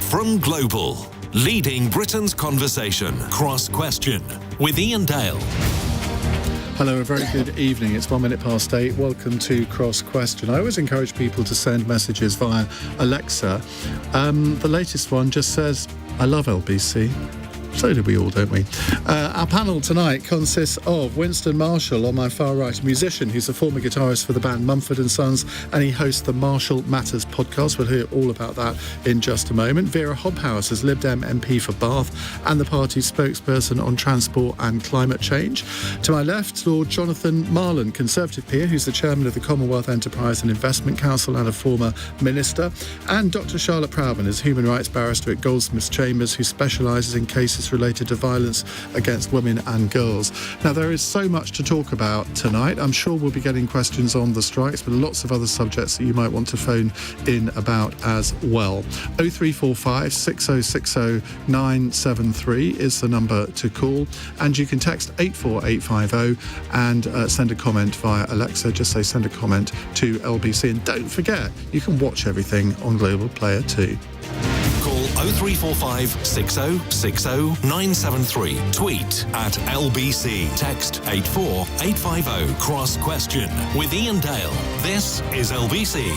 from Global, leading Britain's conversation. Cross Question with Iain Dale. Hello, a very good evening. It's 8:01. Welcome to Cross Question. I always encourage people to send messages via Alexa. The latest one just says, I love LBC. So do we all, don't we? Our panel tonight consists of Winston Marshall, on my far right, a musician who's a former guitarist for the band Mumford Sons, and he hosts the Marshall Matters podcast. We'll hear all about that in just a moment. Wera Hobhouse is Lib Dem MP for Bath and the party's spokesperson on transport and climate change. To my left, Lord Jonathan Marland, Conservative peer, who's the chairman of the Commonwealth Enterprise and Investment Council and a former minister. And Dr. Charlotte Proudman is a human rights barrister at Goldsmiths Chambers, who specialises in cases related to violence against women and girls. Now, there is so much to talk about tonight. I'm sure we'll be getting questions on the strikes, but lots of other subjects that you might want to phone in about as well. 0345 6060 973 is the number to call, and you can text 84850 and send a comment via Alexa. Just say send a comment to LBC, and don't forget, you can watch everything on Global Player too. Call 0345 6060 973. Tweet at LBC. Text 84850. Cross Question with Iain Dale. This is LBC.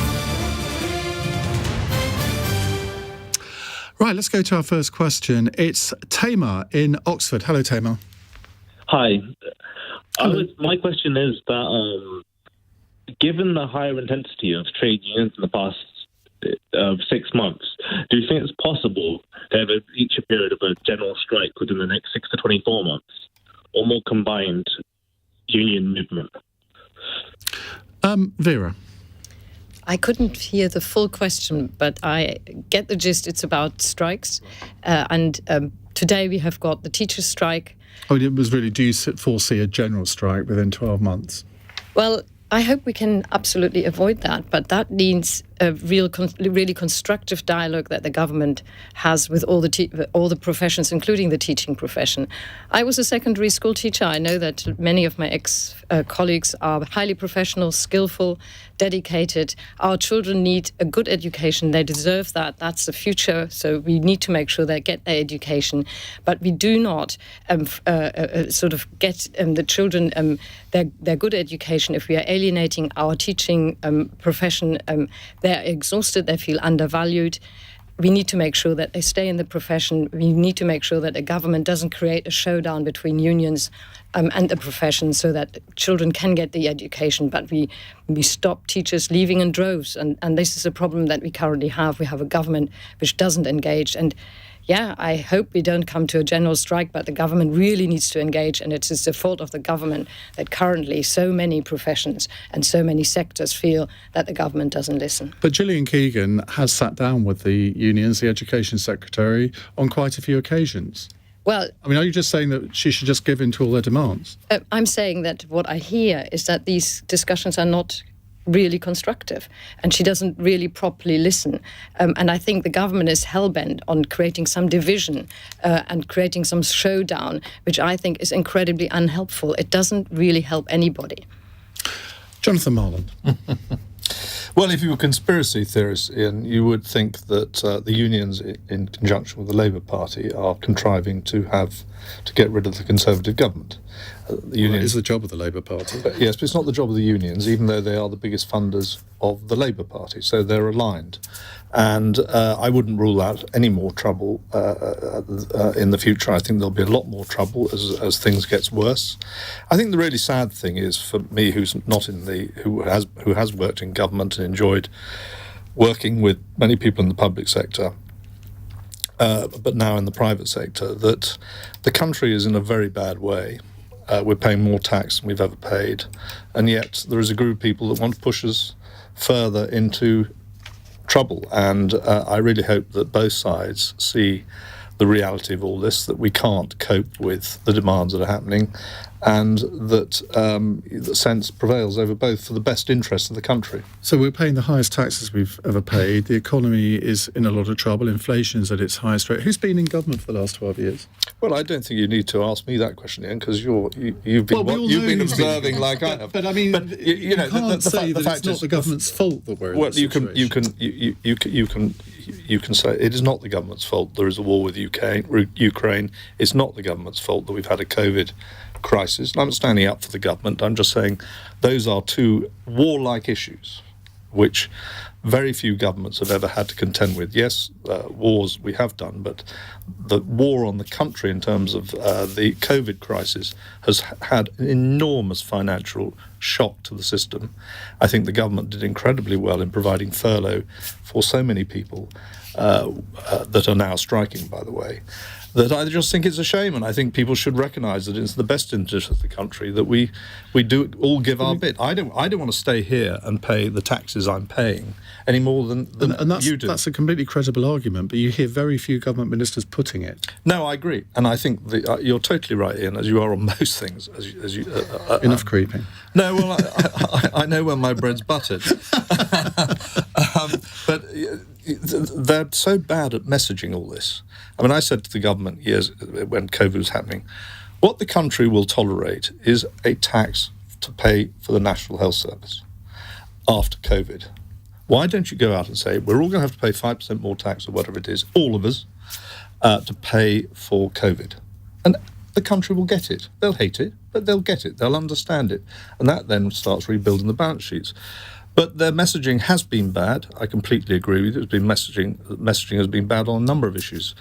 Right, let's go to our first question. It's Tamar in Oxford. Hello, Tamar. Hi. Hello. My question is that given the higher intensity of trade unions in the past 6 months, do you think it's possible to have reach a period of a general strike within the next 6 to 24 months, or more combined union movement? Vera. I couldn't hear the full question, but I get the gist. It's about strikes. And today we have got the teachers' strike. Oh, it was really, do you foresee a general strike within 12 months? Well, I hope we can absolutely avoid that, but that needs a really constructive dialogue that the government has with all the professions, including the teaching profession. I was a secondary school teacher. I know that many of my ex-colleagues are highly professional, skillful, dedicated. Our children need a good education. They deserve that. That's the future. So we need to make sure they get their education. But we do not sort of get the children their good education if we are alienating our teaching profession. They're exhausted, they feel undervalued. We need to make sure that they stay in the profession. We need to make sure that the government doesn't create a showdown between unions and the profession so that children can get the education. But we stop teachers leaving in droves. And this is a problem that we currently have. We have a government which doesn't engage. And yeah, I hope we don't come to a general strike, but the government really needs to engage, and it is the fault of the government that currently so many professions and so many sectors feel that the government doesn't listen. But Gillian Keegan has sat down with the unions, the Education Secretary, on quite a few occasions. Well, I mean, are you just saying that she should just give in to all their demands? I'm saying that what I hear is that these discussions are not really constructive, and she doesn't really properly listen. And I think the government is hell-bent on creating some division and creating some showdown, which I think is incredibly unhelpful. It doesn't really help anybody. Jonathan Marland. Well, if you were conspiracy theorists, Ian, you would think that the unions, in conjunction with the Labour Party, are contriving to get rid of the Conservative government. The unions, It is the job of the Labour Party. Yes, but it's not the job of the unions, even though they are the biggest funders of the Labour Party, so they're aligned. And I wouldn't rule out any more trouble in the future. I think there'll be a lot more trouble as things gets worse. I think the really sad thing is, for me, who has worked in government and enjoyed working with many people in the public sector, but now in the private sector, that the country is in a very bad way. We're paying more tax than we've ever paid, and yet there is a group of people that want to push us further into trouble. And I really hope that both sides see the reality of all this, that we can't cope with the demands that are happening, and that the sense prevails over both for the best interest of the country. So we're paying the highest taxes we've ever paid. The economy is in a lot of trouble. Inflation's at its highest rate. Who's been in government for the last 12 years? Well, I don't think you need to ask me that question, Ian, because you've been observing like I have. But I mean, you can't say that it's not the government's fault that we're in this situation. you can say it is not the government's fault there is a war with Ukraine. It's not the government's fault that we've had a COVID crisis. And I'm not standing up for the government. I'm just saying those are two warlike issues which very few governments have ever had to contend with. Yes, wars we have done, but the war on the country in terms of the COVID crisis has had an enormous financial shock to the system. I think the government did incredibly well in providing furlough for so many people that are now striking, by the way, that I just think it's a shame, and I think people should recognise that it's the best interest of the country that we do all give our bit. I don't want to stay here and pay the taxes I'm paying any more than you do. That's a completely credible argument, but you hear very few government ministers putting it. No, I agree, and I think you're totally right, Ian, as you are on most things. Enough creeping. No, well, I know when my bread's buttered, but they're so bad at messaging all this. I mean, I said to the government years when COVID was happening, what the country will tolerate is a tax to pay for the National Health Service after COVID. Why don't you go out and say, we're all going to have to pay 5% more tax or whatever it is, all of us, to pay for COVID. And the country will get it. They'll hate it, but they'll get it. They'll understand it. And that then starts rebuilding the balance sheets. But their messaging has been bad. I completely agree with you. It's been messaging has been bad on a number of issues.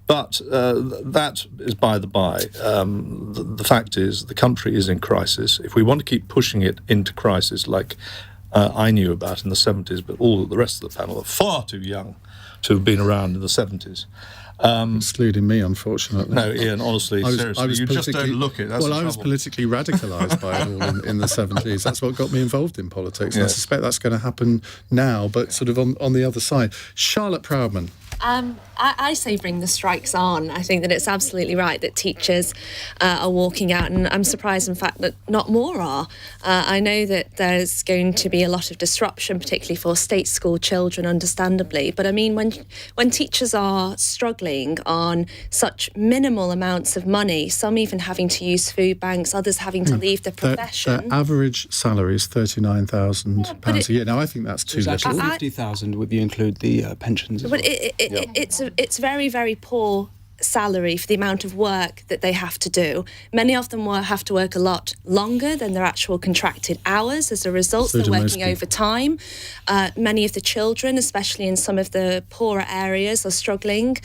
But that is by the by. The fact is the country is in crisis. If we want to keep pushing it into crisis like I knew about in the 70s, but all of the rest of the panel are far too young to have been around in the 70s. Excluding me, unfortunately. No, Ian, honestly, seriously, you just don't look it. I was politically radicalised by it all in the 70s. That's what got me involved in politics. And I suspect that's going to happen now, but sort of on the other side. Charlotte Proudman. I say bring the strikes on. I think that it's absolutely right that teachers are walking out, and I'm surprised, in fact, that not more are. I know that there's going to be a lot of disruption, particularly for state school children, understandably. But I mean, when teachers are struggling on such minimal amounts of money, some even having to use food banks, others having to leave the profession. Their average salary is £39,000 a year. Now, I think that's too little. It's actually 50,000 if you include the pensions as well. It's very, very poor salary for the amount of work that they have to do. Many of them have to work a lot longer than their actual contracted hours. As a result, they're working overtime. Many of the children, especially in some of the poorer areas, are struggling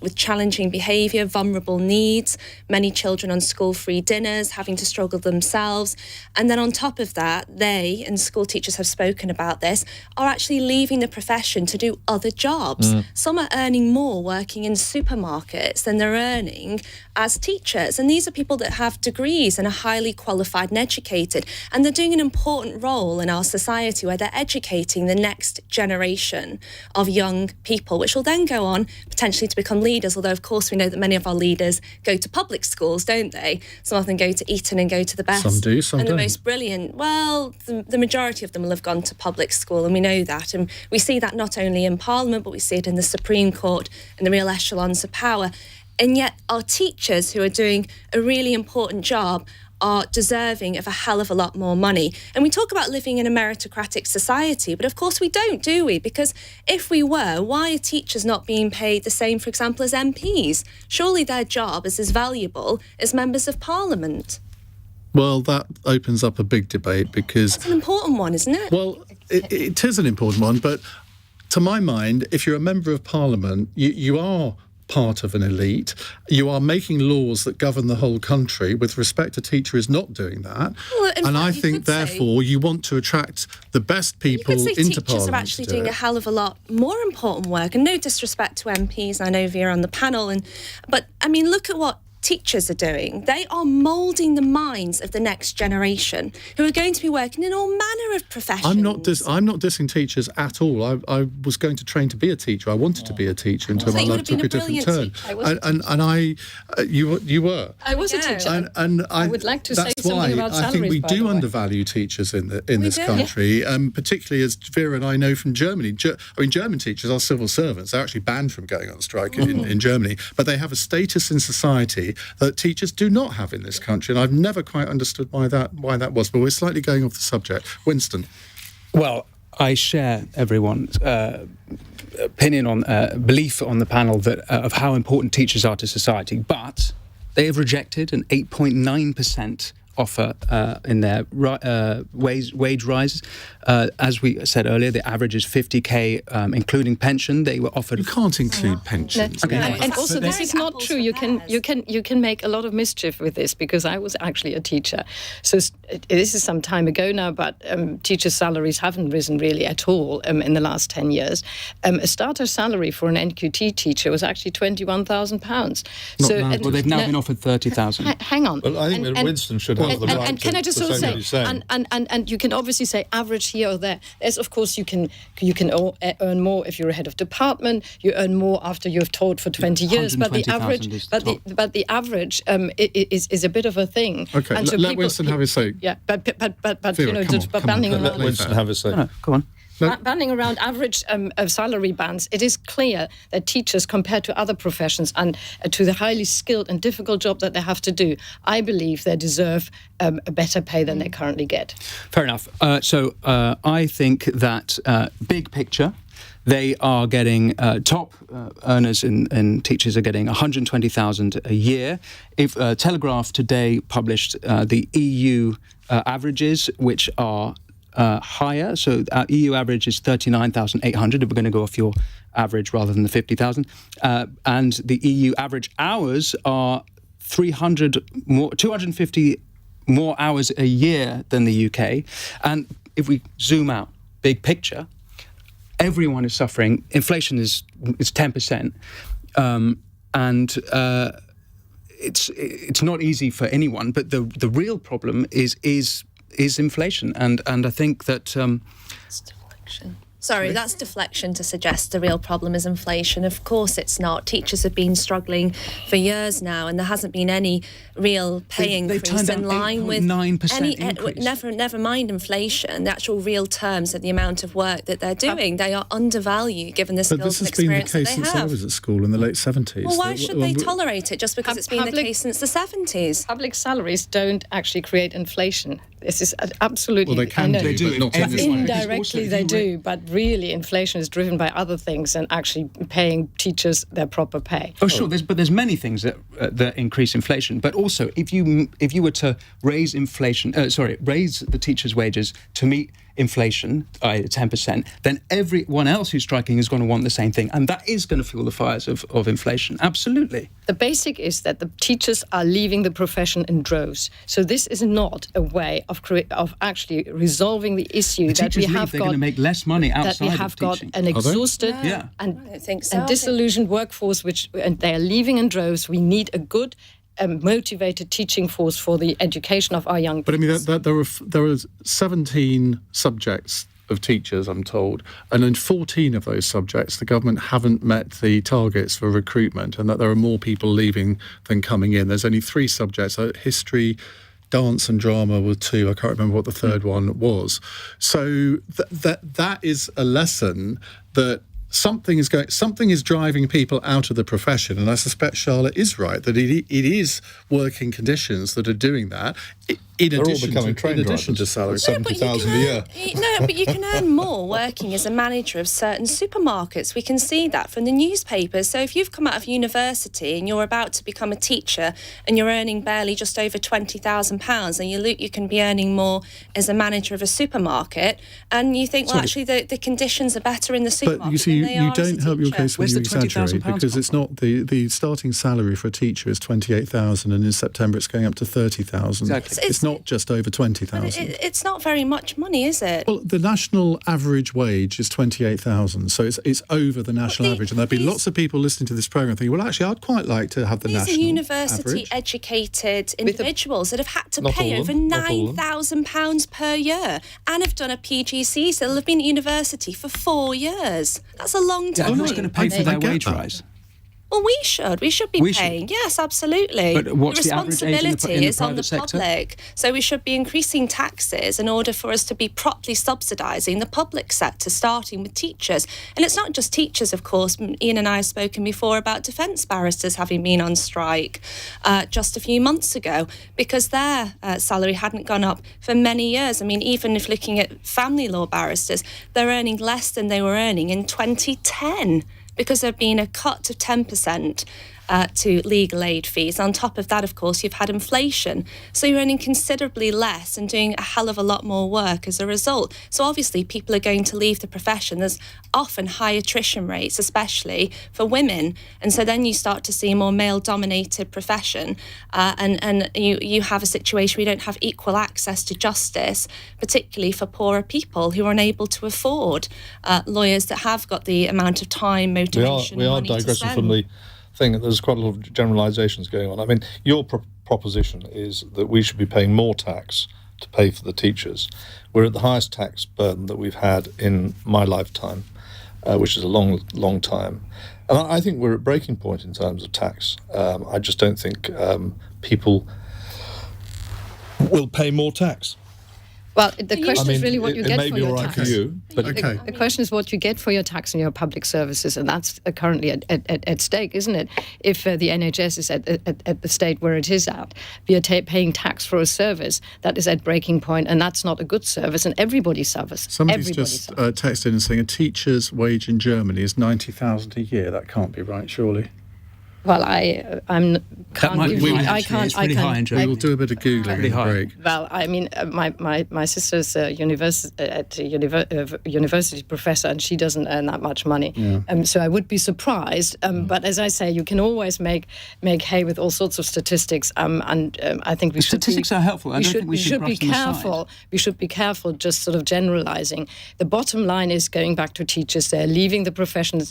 with challenging behaviour, vulnerable needs. Many children on school-free dinners, having to struggle themselves. And then on top of that, they, and school teachers have spoken about this, are actually leaving the profession to do other jobs. Some are earning more working in supermarkets than they're earning as teachers. And these are people that have degrees and are highly qualified and educated. And they're doing an important role in our society where they're educating the next generation of young people, which will then go on potentially to become leaders. Although, of course, we know that many of our leaders go to public schools, don't they? Some of them go to Eton and go to the best. Some do, some and don't. The most brilliant, well, the majority of them will have gone to public school, and we know that. And we see that not only in Parliament, but we see it in the Supreme Court and the real echelons of power. And yet our teachers, who are doing a really important job, are deserving of a hell of a lot more money. And we talk about living in a meritocratic society, but of course we don't, do we? Because if we were, why are teachers not being paid the same, for example, as MPs? Surely their job is as valuable as members of Parliament. Well, that opens up a big debate because... It's an important one, isn't it? Well, it is an important one, but to my mind, if you're a member of Parliament, you are part of an elite. You are making laws that govern the whole country. With respect, a teacher is not doing that. Well, and I think, therefore, you want to attract the best people into Parliament. Teachers are actually doing a hell of a lot more important work. And no disrespect to MPs, I know Wera on the panel, but I mean, look at what teachers are doing. They are moulding the minds of the next generation who are going to be working in all manner of professions. I'm not dissing teachers at all. I was going to train to be a teacher. I wanted to be a teacher until my life took a different turn. You were. I was a teacher. And I would like to say something about salaries. I think we do undervalue teachers in this country, particularly as Wera and I know from Germany. German teachers are civil servants. They're actually banned from going on strike in Germany, but they have a status in society that teachers do not have in this country, and I've never quite understood why that was. But we're slightly going off the subject. Winston. Well, I share everyone's opinion on belief on the panel that of how important teachers are to society, but they have rejected an 8.9% offer in their wage rise. As we said earlier, the average is 50k, including pension. They were offered. You can't include pensions. No. And also, this is not true. You can make a lot of mischief with this, because I was actually a teacher. So this is some time ago now, but teachers' salaries haven't risen really at all in the last 10 years. A starter salary for an NQT teacher was actually £21,000. Well, they've now been offered 30,000. Hang on. Well, I think that Winston should have the right and can I just to also say what he's saying. and you can obviously say average here or there. There's, of course, you can earn more if you're a head of department. You earn more after you've taught for 20 years. But the average, the average is a bit of a thing. Okay, and so let Winston have his say. Yeah, but Vera, banning Let Winston have his say. No, go on. Banning around average salary bands, it is clear that teachers, compared to other professions and to the highly skilled and difficult job that they have to do, I believe they deserve a better pay than they currently get. Fair enough. So I think that big picture, they are getting top earners in teachers are getting 120,000 a year. If Telegraph today published the EU averages, which are higher, so our EU average is 39,800 if we're going to go off your average rather than the 50,000, and the EU average hours are 250 more hours a year than the UK. And if we zoom out, big picture, everyone is suffering. Inflation is 10%, and it's not easy for anyone. But the real problem is inflation, and I think that It's deflection. Sorry, that's deflection to suggest the real problem is inflation. Of course it's not. Teachers have been struggling for years now, and there hasn't been any real pay increase in line with any. Never mind inflation. The actual real terms of the amount of work that they're doing, they are undervalued given the skills and experience that they have. But this has been the case since I was at school in the late 70s. Well, why should they tolerate it just because it's been the case since the 70s? Public salaries don't actually create inflation. This is absolutely... Well, they can They do. but not Everyone. everyone. Indirectly they do, but really inflation is driven by other things than actually paying teachers their proper pay. Oh, sure. There's many things that increase inflation, but also if you were to raise raise the teachers' wages to meet inflation, 10%, then everyone else who's striking is going to want the same thing, and that is going to fuel the fires of inflation. Absolutely. The basic is that the teachers are leaving the profession in droves. So this is not a way of actually resolving the issue that we have they're going to make less money outside that we have of got teaching. an exhausted Yeah. I don't think so. and disillusioned workforce, and they are leaving in droves. We need a good motivated teaching force for the education of our young people. But I mean, there are 17 subjects of teachers, I'm told, and in 14 of those subjects, the government haven't met the targets for recruitment, and that there are more people leaving than coming in. There's only 3 subjects: history, dance and drama were 2. I can't remember what the third one was. So that is a lesson that something is driving people out of the profession, and I suspect Charlotte is right that it is working conditions that are doing that. In addition to salary, 70,000 a year. No, but you can earn more working as a manager of certain supermarkets. We can see that from the newspapers. So if you've come out of university and you're about to become a teacher and you're earning barely just over £20,000, and you can be earning more as a manager of a supermarket, and you think, well, actually, the conditions are better in the supermarket. But you see, you don't help your case when Where's you the £20,000 exaggerate, because it's not the starting salary for a teacher is 28,000, and in September it's going up to 30,000. Exactly. It's not just over 20,000. It's not very much money, is it? Well, the national average wage is 28,000, so it's over the national average. And there'll be lots of people listening to this programme thinking, well, actually, I'd quite like to have the national average. These are university-educated individuals that have had to pay over £9,000 per year and have done a PGC, so they'll have been at university for 4 years. That's a long time. Who's going to pay for their wage rise? Well, we should. We should be paying. Yes, absolutely. But what's the average age in the responsibility is on the sector? public. So we should be increasing taxes in order for us to be properly subsidising the public sector, starting with teachers. And it's not just teachers, of course. Iain and I have spoken before about defence barristers having been on strike just a few months ago because their salary hadn't gone up for many years. I mean, even if looking at family law barristers, they're earning less than they were earning in 2010. Because there had been a cut of 10% to legal aid fees. On top of that, of course, you've had inflation. So you're earning considerably less and doing a hell of a lot more work as a result. So obviously people are going to leave the profession. There's often high attrition rates, especially for women. And so then you start to see a more male-dominated profession and you have a situation where you don't have equal access to justice, particularly for poorer people who are unable to afford lawyers that have got the amount of time, motivation, we are money to digressing spend. from the thing. There's quite a lot of generalisations going on. I mean, your proposition is that we should be paying more tax to pay for the teachers. We're at the highest tax burden that we've had in my lifetime, which is a long, long time. And I think we're at breaking point in terms of tax. I just don't think people will pay more tax. Well, the question is really what you get for your tax. For you, but Okay. The question is what you get for your tax and your public services, and that's currently at stake, isn't it? If the NHS is at the state where it is at, we are paying tax for a service that is at breaking point, and that's not a good service, and everybody suffers. Somebody's Everybody just suffers. texted in and saying a teacher's wage in Germany is 90,000 a year. That can't be right, surely. Well, I can't. might be give you- right, I actually. can't. It's pretty high in We Germany. will do a bit of Googling in the high. break. Well, I mean, my sister's a university professor, and she doesn't earn that much money. So I would be surprised. But as I say, you can always make hay with all sorts of statistics. And I think we The should. statistics are helpful. I don't think we should be brush them aside. careful. We should be careful, just sort of generalising. The bottom line is going back to teachers. They're leaving the profession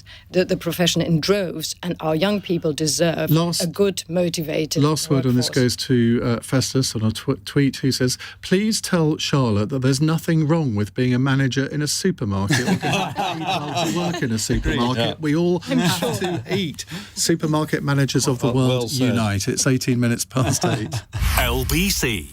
in droves, and our young people deserve a good, motivated Last word on this workforce. goes to Festus on a tweet who says, please tell Charlotte that there's nothing wrong with being a manager in a supermarket or getting paid well to work in a supermarket. Yeah. We all have to eat. Supermarket managers of the Well world said. unite. It's 18 minutes past 8. LBC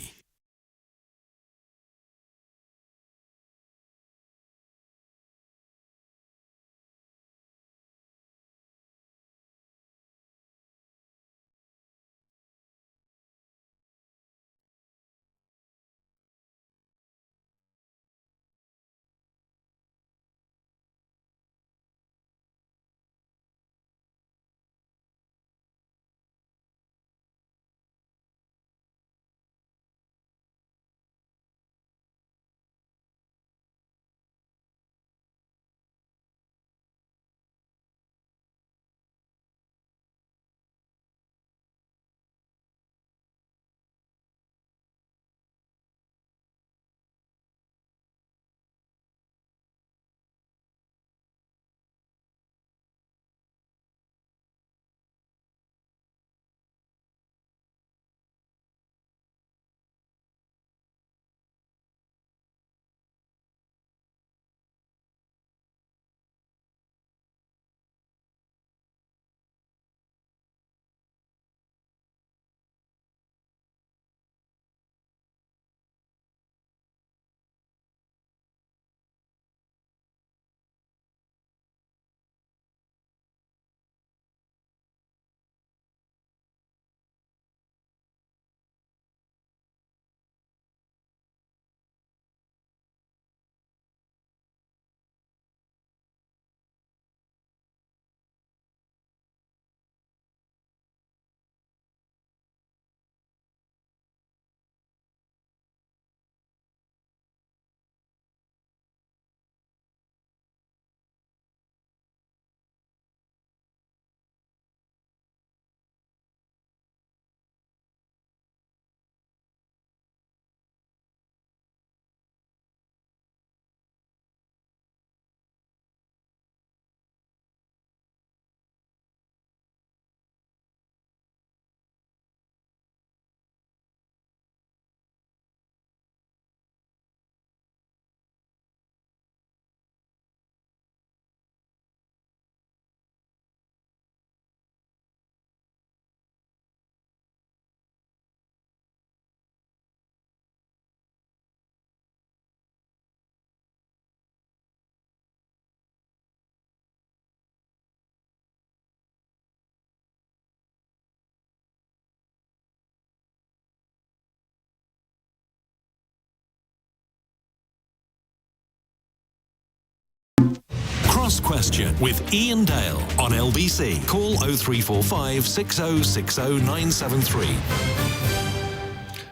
Cross Question with Iain Dale on LBC. Call 0345 6060 973.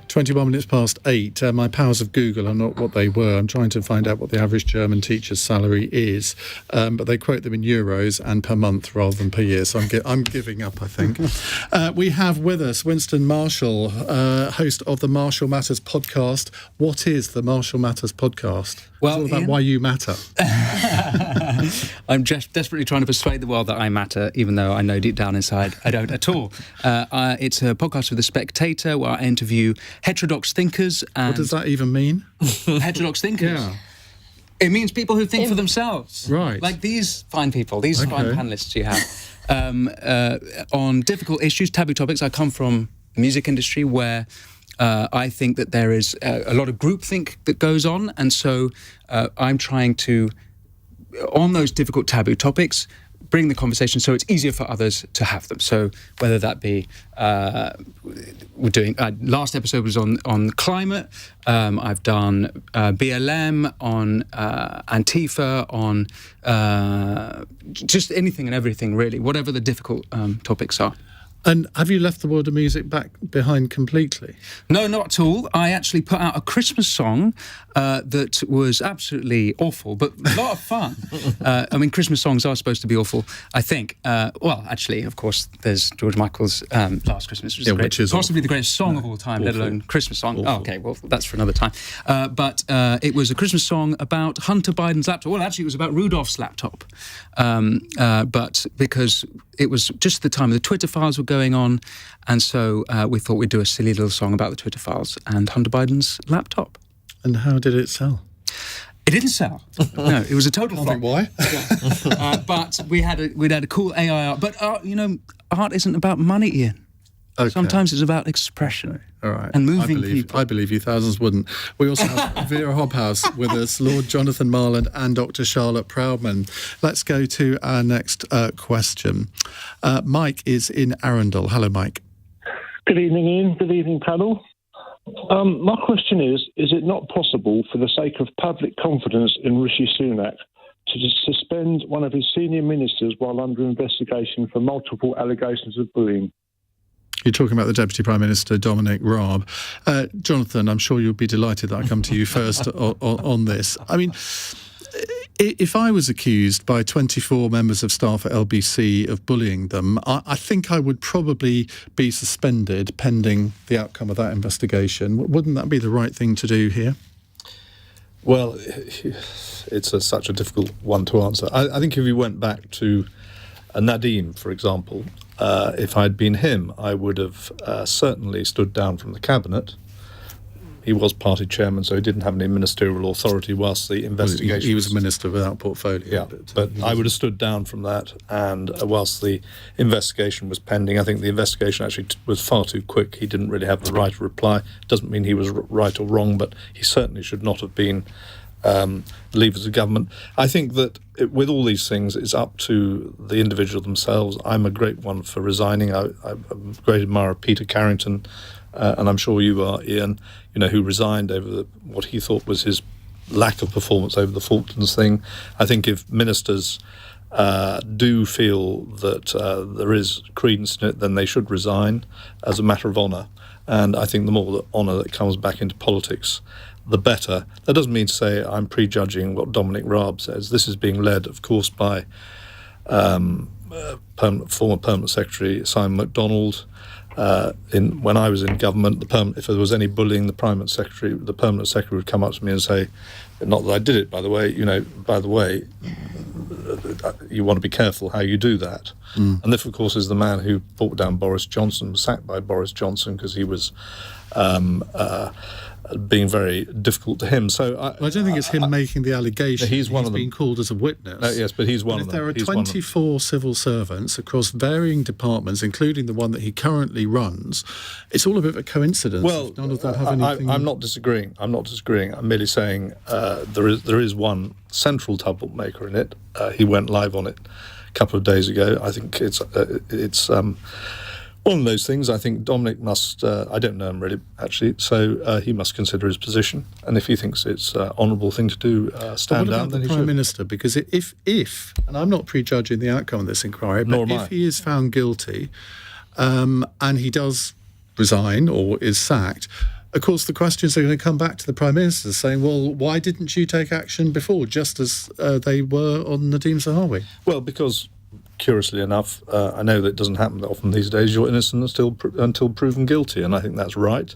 21 minutes past 8. My powers of Google are not what they were. I'm trying to find out what the average German teacher's salary is, but they quote them in euros and per month rather than per year, so I'm giving up, I think. We have with us Winston Marshall, host of the Marshall Matters podcast. What is the Marshall Matters podcast? Well, it's all about why you matter. I'm just desperately trying to persuade the world that I matter, even though I know deep down inside I don't at all. It's a podcast with The Spectator where I interview heterodox thinkers. And what does that even mean? Heterodox thinkers? Yeah. It means people who think for themselves. Right. Like these fine people, these fine panellists you have. On difficult issues, taboo topics. I come from the music industry where I think that there is a lot of groupthink that goes on, and so I'm trying to, on those difficult taboo topics, bring the conversation so it's easier for others to have them. So whether that be, we're doing, last episode was on climate, I've done BLM, on Antifa, on just anything and everything really, whatever the difficult topics are. And have you left the world of music back behind completely? No, not at all. I actually put out a Christmas song that was absolutely awful, but a lot of fun. I mean, Christmas songs are supposed to be awful, I think. Well, actually, of course, there's George Michael's Last Christmas, which is possibly the greatest song of all time, let alone Christmas song. Oh, okay, well, that's for another time. But it was a Christmas song about Hunter Biden's laptop. Well, actually, it was about Rudolph's laptop. But because it was just the time the Twitter files were going on, and so we thought we'd do a silly little song about the Twitter files and Hunter Biden's laptop. And how did it sell? It didn't sell. No, it was a total flop. Why? But we'd had a cool AI art. But art isn't about money, Iain. Okay. Sometimes it's about expression. All right. And moving people. I believe you, thousands wouldn't. We also have Wera Hobhouse with us, Lord Jonathan Marland and Dr. Charlotte Proudman. Let's go to our next question. Mike is in Arundel. Hello, Mike. Good evening, Iain. Good evening, panel. My question is it not possible, for the sake of public confidence in Rishi Sunak, to just suspend one of his senior ministers while under investigation for multiple allegations of bullying? You're talking about the Deputy Prime Minister, Dominic Raab. Jonathan, I'm sure you'll be delighted that I come to you first on this. I mean, if I was accused by 24 members of staff at LBC of bullying them, I think I would probably be suspended pending the outcome of that investigation. Wouldn't that be the right thing to do here? Well, it's such a difficult one to answer. I think if you went back to Nadeem, for example, if I'd been him, I would have certainly stood down from the cabinet. He was party chairman, so he didn't have any ministerial authority whilst the investigation... He was a minister without portfolio. Yeah, but I would have stood down from that, and whilst the investigation was pending, I think the investigation actually was far too quick. He didn't really have the right to reply. Doesn't mean he was right or wrong, but he certainly should not have been leavers of government. I think that with all these things, it's up to the individual themselves. I'm a great one for resigning. I'm a great admirer of Peter Carrington, and I'm sure you are, Iain, who resigned over what he thought was his lack of performance over the Falklands thing. I think if ministers do feel that there is credence in it, then they should resign as a matter of honour. And I think the more honour that comes back into politics, the better. That doesn't mean to say I'm prejudging what Dominic Raab says. This is being led, of course, by former Permanent Secretary Simon MacDonald. When I was in government, if there was any bullying, the Permanent Secretary would come up to me and say, not that I did it, by the way, you want to be careful how you do that. And this, of course, is the man who brought down Boris Johnson, was sacked by Boris Johnson because he was being very difficult to him. So I don't think it's him making the allegation. He's one of them. Being called as a witness. Yes, but he's one of them. If there are 24 civil servants across varying departments, including the one that he currently runs, it's all a bit of a coincidence. Well, none of that have anything. I'm not disagreeing. I'm merely saying there is one central troublemaker in it. He went live on it a couple of days ago. I think it's One of those things, I think Dominic must, I don't know him really, actually, so he must consider his position. And if he thinks it's an honourable thing to do, stand down, then he should. What about the Prime Minister? Because if, and I'm not prejudging the outcome of this inquiry, but if he is found guilty and he does resign or is sacked, of course, the questions are going to come back to the Prime Minister saying, well, why didn't you take action before, just as they were on Nadeem Zahawi? Well, because, curiously enough, I know that it doesn't happen that often these days, you're innocent until proven guilty, and I think that's right.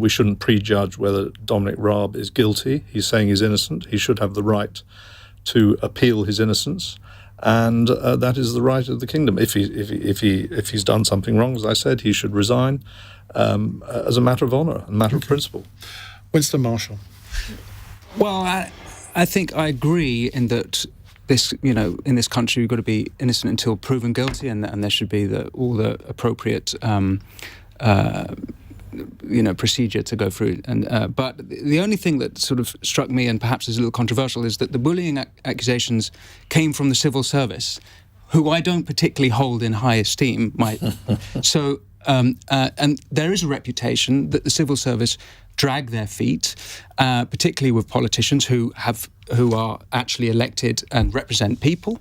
We shouldn't prejudge whether Dominic Raab is guilty. He's saying he's innocent. He should have the right to appeal his innocence, and that is the right of the kingdom. If he's done something wrong, as I said, he should resign as a matter of honour, a matter of principle. Winston Marshall. Well, I think I agree in that this, in this country, you've got to be innocent until proven guilty, and there should be all the appropriate, procedure to go through. And but the only thing that sort of struck me, and perhaps is a little controversial, is that the bullying accusations came from the civil service, who I don't particularly hold in high esteem. So, and there is a reputation that the civil service drag their feet, particularly with politicians who are actually elected and represent people,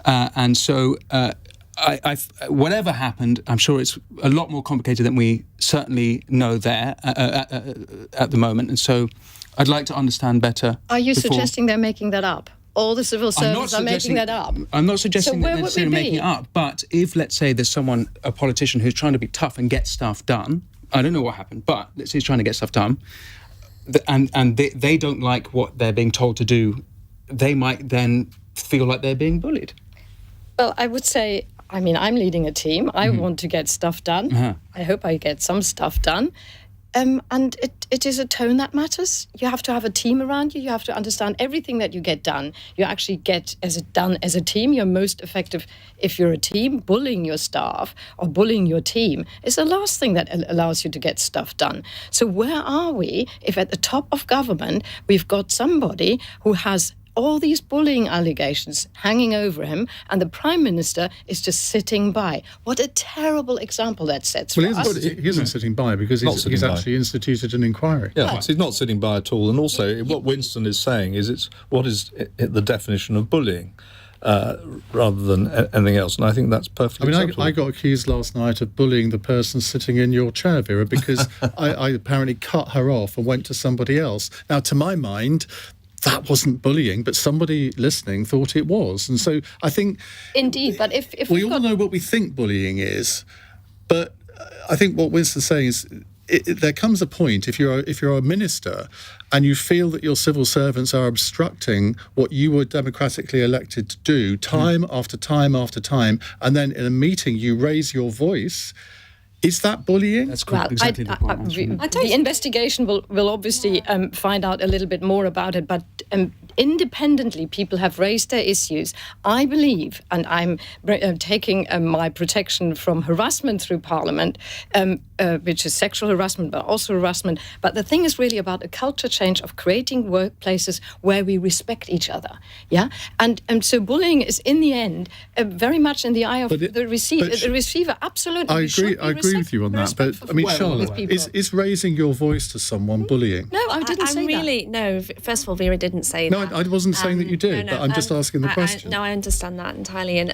and so whatever happened, I'm sure it's a lot more complicated than we certainly know there at the moment, and so I'd like to understand better. Are you suggesting they're making that up? All the civil servants are making that up? I'm not suggesting that they're making it up, but if, let's say, there's a politician who's trying to be tough and get stuff done, I don't know what happened, but let's say he's trying to get stuff done, and they don't like what they're being told to do, they might then feel like they're being bullied. Well, I would say, I'm leading a team. I want to get stuff done. Uh-huh. I hope I get some stuff done. And it is a tone that matters. You have to have a team around you. You have to understand everything that you get done. You actually get done as a team. You're most effective if you're a team. Bullying your staff or bullying your team is the last thing that allows you to get stuff done. So where are we if at the top of government we've got somebody who has all these bullying allegations hanging over him, and the Prime Minister is just sitting by? What a terrible example that sets for us. He isn't sitting by because he's actually instituted an inquiry. Yeah, he's not sitting by at all. And also, what Winston is saying is what is the definition of bullying, rather than anything else. And I think that's perfectly acceptable. I got accused last night of bullying the person sitting in your chair, Vera, because I apparently cut her off and went to somebody else. Now, to my mind, that wasn't bullying, but somebody listening thought it was. And so I think... Indeed, but if we all know what we think bullying is, but I think what Winston's saying is there comes a point, if you're a minister and you feel that your civil servants are obstructing what you were democratically elected to do time after time after time, and then in a meeting you raise your voice... Is that bullying? That's exactly the point. The investigation will obviously find out a little bit more about it, but independently people have raised their issues. I believe, and I'm taking my protection from harassment through Parliament, which is sexual harassment, but also harassment. But the thing is really about a culture change of creating workplaces where we respect each other. Yeah, and so bullying is in the end very much in the eye of the receiver. The receiver, absolutely. I agree with you on that, but Charlotte, is raising your voice to someone bullying? No, I didn't say that. No, first of all, Vera didn't say that. No, I wasn't saying that you did, but I'm just asking the question. I understand that entirely. And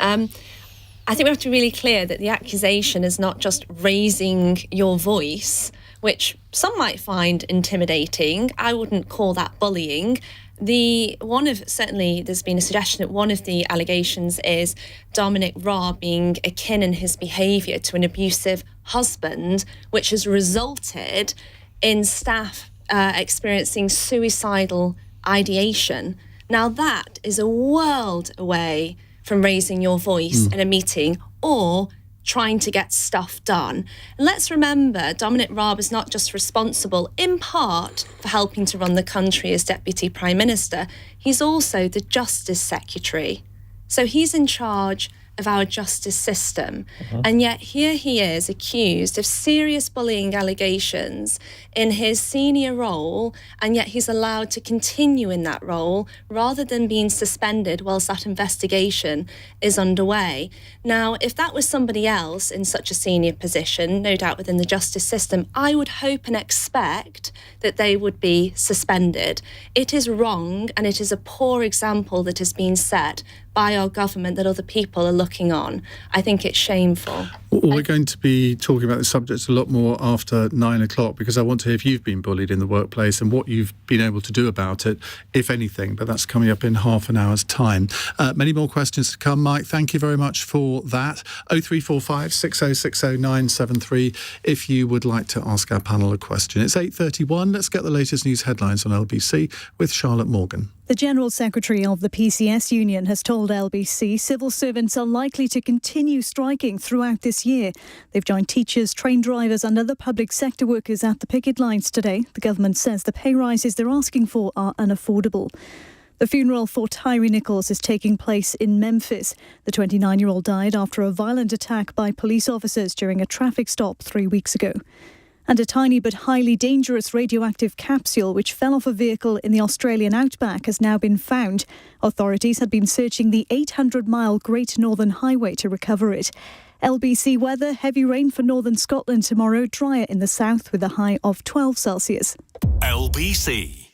I think we have to be really clear that the accusation is not just raising your voice, which some might find intimidating. I wouldn't call that bullying. Certainly there's been a suggestion that one of the allegations is Dominic Raab being akin in his behaviour to an abusive husband, which has resulted in staff experiencing suicidal ideation. Now that is a world away from raising your voice in a meeting or trying to get stuff done. And let's remember, Dominic Raab is not just responsible in part for helping to run the country as Deputy Prime Minister, he's also the Justice Secretary. So he's in charge of our justice system. And yet here he is accused of serious bullying allegations in his senior role, and yet he's allowed to continue in that role rather than being suspended whilst that investigation is underway. Now, if that was somebody else in such a senior position, no doubt within the justice system, I would hope and expect that they would be suspended. It is wrong, and it is a poor example that has been set by our government that other people are looking on. I think it's shameful. We're going to be talking about this subject a lot more after 9 o'clock, because I want to hear if you've been bullied in the workplace and what you've been able to do about it, if anything. But that's coming up in half an hour's time. Many more questions to come, Mike. Thank you very much for that. 0345 6060 973 if you would like to ask our panel a question. It's 8:31. Let's get the latest news headlines on LBC with Charlotte Morgan. The General Secretary of the PCS Union has told LBC civil servants are likely to continue striking throughout this year. They've joined teachers, train drivers and other public sector workers at the picket lines today. The government says the pay rises they're asking for are unaffordable. The funeral for Tyree Nichols is taking place in Memphis. The 29-year-old died after a violent attack by police officers during a traffic stop 3 weeks ago. And a tiny but highly dangerous radioactive capsule which fell off a vehicle in the Australian outback has now been found. Authorities had been searching the 800-mile Great Northern Highway to recover it. LBC weather, heavy rain for northern Scotland tomorrow, drier in the south with a high of 12 Celsius. LBC.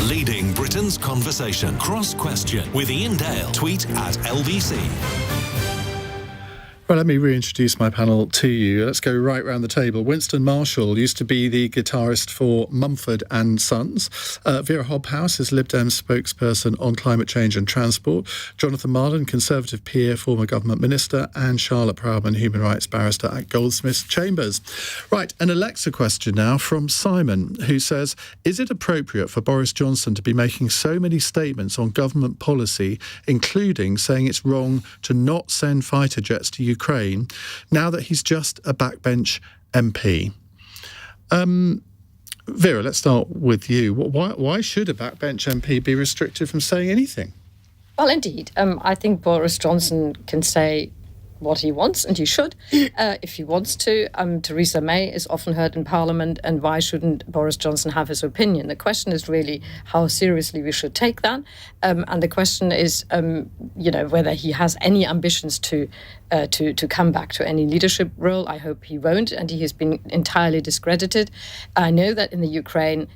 Leading Britain's conversation. Cross Question with Iain Dale. Tweet at LBC. Well, let me reintroduce my panel to you. Let's go right round the table. Winston Marshall used to be the guitarist for Mumford Sons. Wera Hobhouse is Lib Dem spokesperson on climate change and transport. Jonathan Marland, Conservative peer, former government minister, and Charlotte Proudman, human rights barrister at Goldsmiths Chambers. Right, an Alexa question now from Simon, who says, is it appropriate for Boris Johnson to be making so many statements on government policy, including saying it's wrong to not send fighter jets to Ukraine, now that he's just a backbench MP? Vera, let's start with you. Why should a backbench MP be restricted from saying anything? Well, indeed. I think Boris Johnson can say what he wants, and he should, if he wants to. Theresa May is often heard in Parliament, and why shouldn't Boris Johnson have his opinion? The question is really how seriously we should take that, and the question is, whether he has any ambitions to come back to any leadership role. I hope he won't, and he has been entirely discredited. I know that in Ukraine,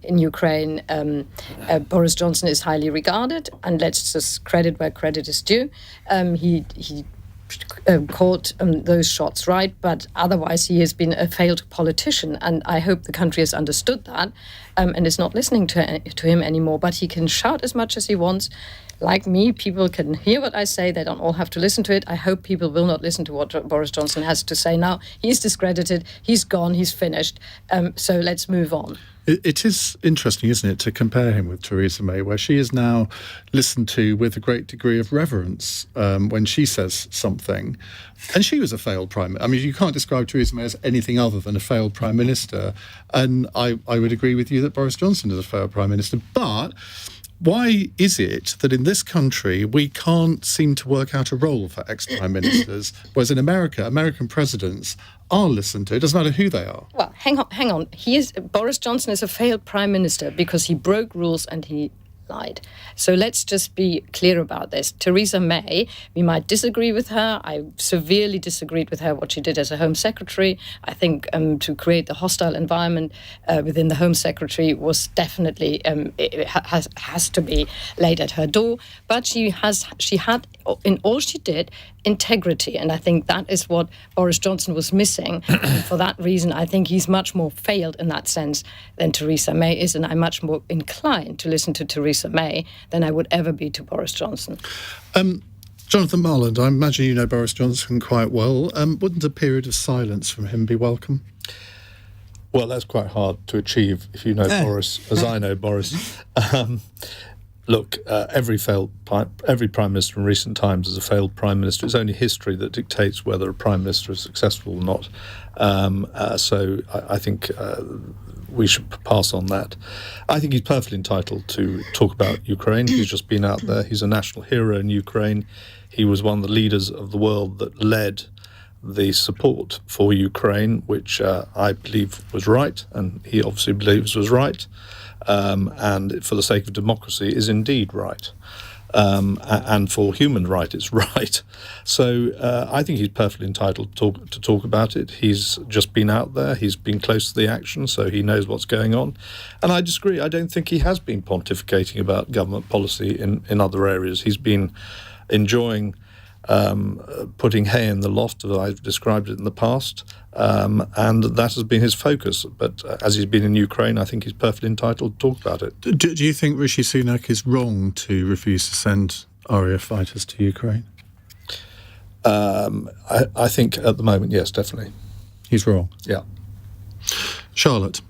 Boris Johnson is highly regarded, and let's just credit where credit is due. He caught those shots right, but otherwise he has been a failed politician, and I hope the country has understood that and is not listening to him anymore. But he can shout as much as he wants. Like me, people can hear what I say. They don't all have to listen to it. I hope people will not listen to what Boris Johnson has to say now. He's discredited, he's gone, he's finished. So let's move on. It is interesting, isn't it, to compare him with Theresa May, where she is now listened to with a great degree of reverence when she says something. And she was a failed prime minister. I mean, you can't describe Theresa May as anything other than a failed prime minister. And I would agree with you that Boris Johnson is a failed prime minister. But Why is it that in this country we can't seem to work out a role for ex-prime ministers, whereas in America, American presidents are listened to? It doesn't matter who they are. Well, hang on. Boris Johnson is a failed prime minister because he broke rules and he lied. So let's just be clear about this. Theresa May, we might disagree with her. I severely disagreed with her what she did as a Home Secretary. I think to create the hostile environment within the Home Secretary was definitely it has to be laid at her door. But she had in all she did integrity, and I think that is what Boris Johnson was missing. And for that reason, I think he's much more failed in that sense than Theresa May is, and I'm much more inclined to listen to Theresa May than I would ever be to Boris Johnson. Jonathan Marland, I imagine you know Boris Johnson quite well. Wouldn't a period of silence from him be welcome? Well, that's quite hard to achieve if you know Boris, as I know Boris. Look, every prime minister in recent times is a failed prime minister. It's only history that dictates whether a prime minister is successful or not. So I think we should pass on that. I think he's perfectly entitled to talk about Ukraine. He's just been out there. He's a national hero in Ukraine. He was one of the leaders of the world that led the support for Ukraine, which I believe was right, and he obviously believes was right. And for the sake of democracy is indeed right. And for human rights, it's right. So I think he's perfectly entitled to talk about it. He's just been out there. He's been close to the action, so he knows what's going on. And I disagree. I don't think he has been pontificating about government policy in other areas. He's been enjoying putting hay in the loft, as I've described it in the past, and that has been his focus. But as he's been in Ukraine, I think he's perfectly entitled to talk about it. Do you think Rishi Sunak is wrong to refuse to send RAF fighters to Ukraine? I think at the moment, yes, definitely. He's wrong? Yeah. Charlotte?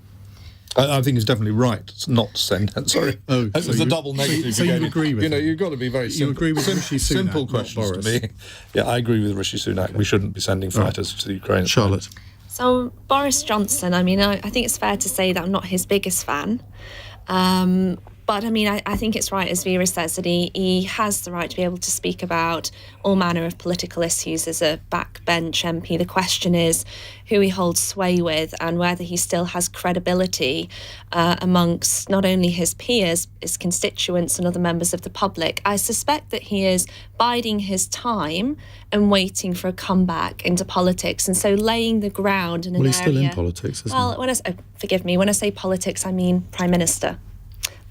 I think it's definitely right not to send. Sorry, it was a double negative. So you agree with him? You've got to be very simple. You agree with Rishi Sunak? Simple questions to me. Yeah, I agree with Rishi Sunak. We shouldn't be sending fighters to Ukraine. Charlotte. So Boris Johnson, I mean, I think it's fair to say that I'm not his biggest fan. But I mean, I think it's right, as Vera says, that he has the right to be able to speak about all manner of political issues as a backbench MP. The question is who he holds sway with and whether he still has credibility amongst not only his peers, his constituents and other members of the public. I suspect that he is biding his time and waiting for a comeback into politics, and so laying the ground in an area... Well, he's still in politics, isn't he? Forgive me, when I say politics, I mean Prime Minister.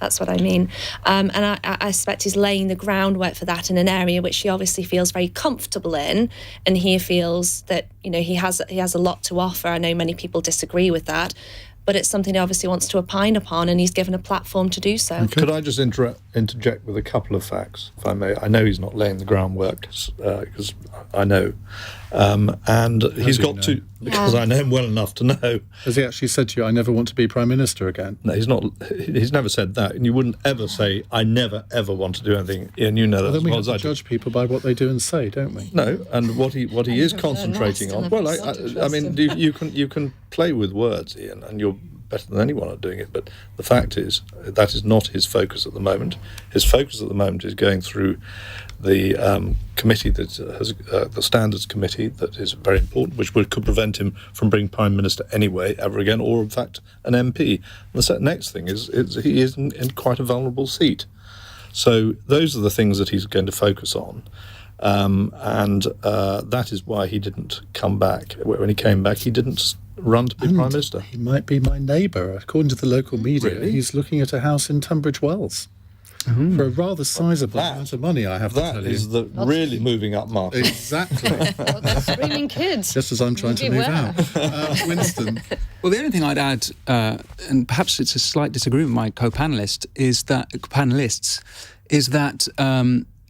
That's what I mean. And I suspect he's laying the groundwork for that in an area which he obviously feels very comfortable in, and he feels that, you know, he has a lot to offer. I know many people disagree with that, but it's something he obviously wants to opine upon, and he's given a platform to do so. Okay. Could I just interject with a couple of facts, if I may? I know he's not laying the groundwork, because I know. And he's got to, because I know him well enough to know. Has he actually said to you, I never want to be Prime Minister again? No, he's not. He's never said that. And you wouldn't ever say, I never, ever want to do anything. And you know that as well as I do. We have to judge people by what they do and say, don't we? No, and what he is concentrating on. Well, I mean, you can play with words, Iain, and you're better than anyone at doing it, but the fact is that is not his focus at the moment. His focus at the moment is going through the committee that has the standards committee that is very important, which could prevent him from being Prime Minister anyway, ever again, or in fact an MP. And the next thing is he is in quite a vulnerable seat. So those are the things that he's going to focus on. And that is why he didn't come back. When he came back, he didn't run to be Prime Minister. He might be my neighbour. According to the local media, Really? He's looking at a house in Tunbridge Wells. For a rather sizable amount of money, I have to tell you. That is the really moving up market. Exactly. Well, they're screaming kids. Just as I'm trying to move out. Winston. Well, the only thing I'd add, and perhaps it's a slight disagreement with my co-panelists, is that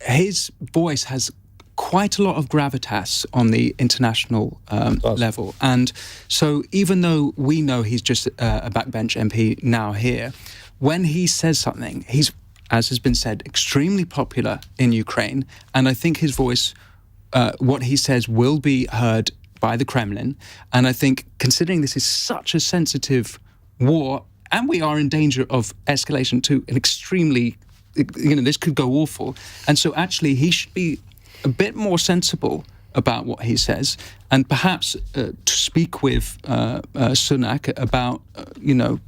his voice has quite a lot of gravitas on the international level. And so even though we know he's just a backbench MP now here, when he says something, he's, as has been said, extremely popular in Ukraine. And I think his voice, what he says, will be heard by the Kremlin. And I think, considering this is such a sensitive war, and we are in danger of escalation to an extremely this could go awful. And so actually he should be a bit more sensible about what he says, and perhaps to speak with Sunak about